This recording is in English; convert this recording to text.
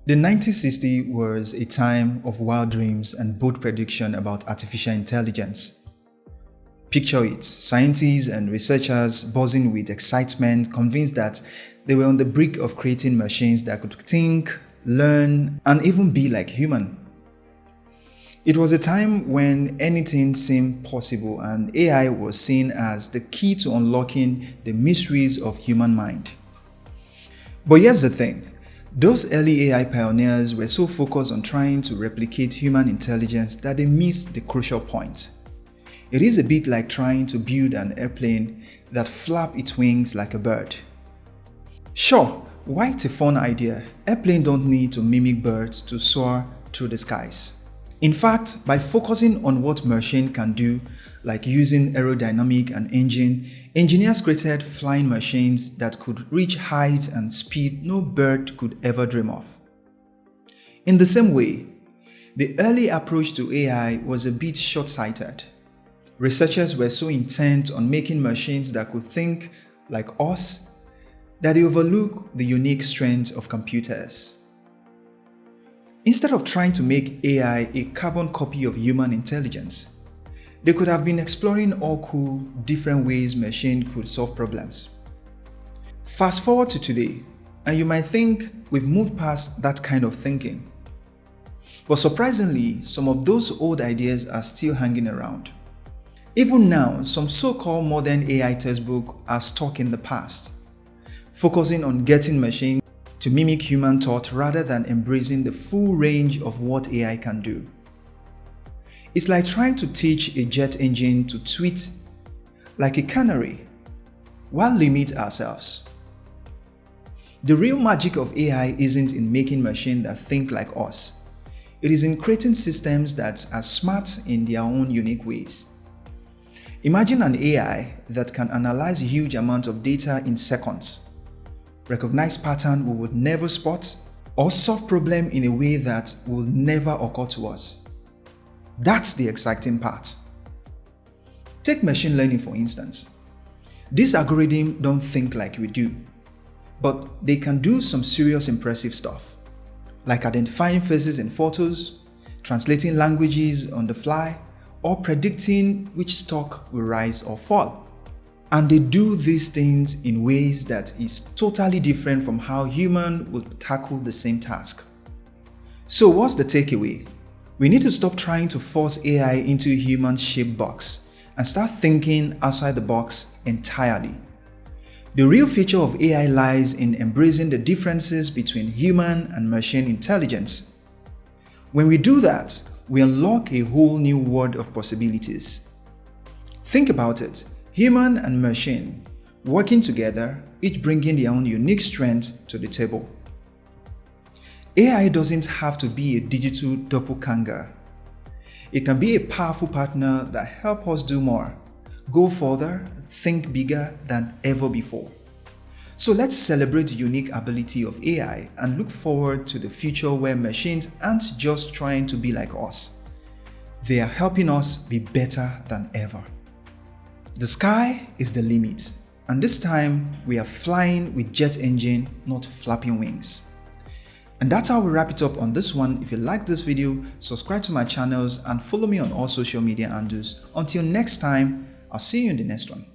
The 1960s was a time of wild dreams and bold prediction about artificial intelligence. Picture it, scientists and researchers buzzing with excitement, convinced that they were on the brink of creating machines that could think, learn, and even be like human. It was a time when anything seemed possible and AI was seen as the key to unlocking the mysteries of human mind. But here's the thing. Those early AI pioneers were so focused on trying to replicate human intelligence that they missed the crucial point. It is a bit like trying to build an airplane that flaps its wings like a bird. Sure, while it's a fun idea, airplanes don't need to mimic birds to soar through the skies. In fact, by focusing on what machines can do, like using aerodynamic and engine, engineers created flying machines that could reach height and speed no bird could ever dream of. In the same way, the early approach to AI was a bit short-sighted. Researchers were so intent on making machines that could think like us that they overlooked the unique strengths of computers. Instead of trying to make AI a carbon copy of human intelligence, they could have been exploring all cool, different ways machines could solve problems. Fast forward to today, and you might think we've moved past that kind of thinking. But surprisingly, some of those old ideas are still hanging around. Even now, some so-called modern AI textbooks are stuck in the past, focusing on getting machines to mimic human thought rather than embracing the full range of what AI can do. It's like trying to teach a jet engine to tweet like a canary while limit ourselves. The real magic of AI isn't in making machines that think like us. It is in creating systems that are smart in their own unique ways. Imagine an AI that can analyze huge amounts of data in seconds, recognize patterns we would never spot, or solve problems in a way that will never occur to us. That's the exciting part. Take machine learning for instance. These algorithms don't think like we do, but they can do some serious impressive stuff, like identifying faces in photos, translating languages on the fly, or predicting which stock will rise or fall. And they do these things in ways that is totally different from how humans would tackle the same task. So what's the takeaway? We need to stop trying to force AI into a human-shaped box and start thinking outside the box entirely. The real future of AI lies in embracing the differences between human and machine intelligence. When we do that, we unlock a whole new world of possibilities. Think about it. Human and machine working together, each bringing their own unique strength to the table. AI doesn't have to be a digital doppelganger. It can be a powerful partner that helps us do more, go further, think bigger than ever before. So let's celebrate the unique ability of AI and look forward to the future where machines aren't just trying to be like us. They are helping us be better than ever. The sky is the limit, and this time we are flying with jet engine, not flapping wings. And that's how we wrap it up on this one. If you like this video, subscribe to my channels and follow me on all social media handles. Until next time, I'll see you in the next one.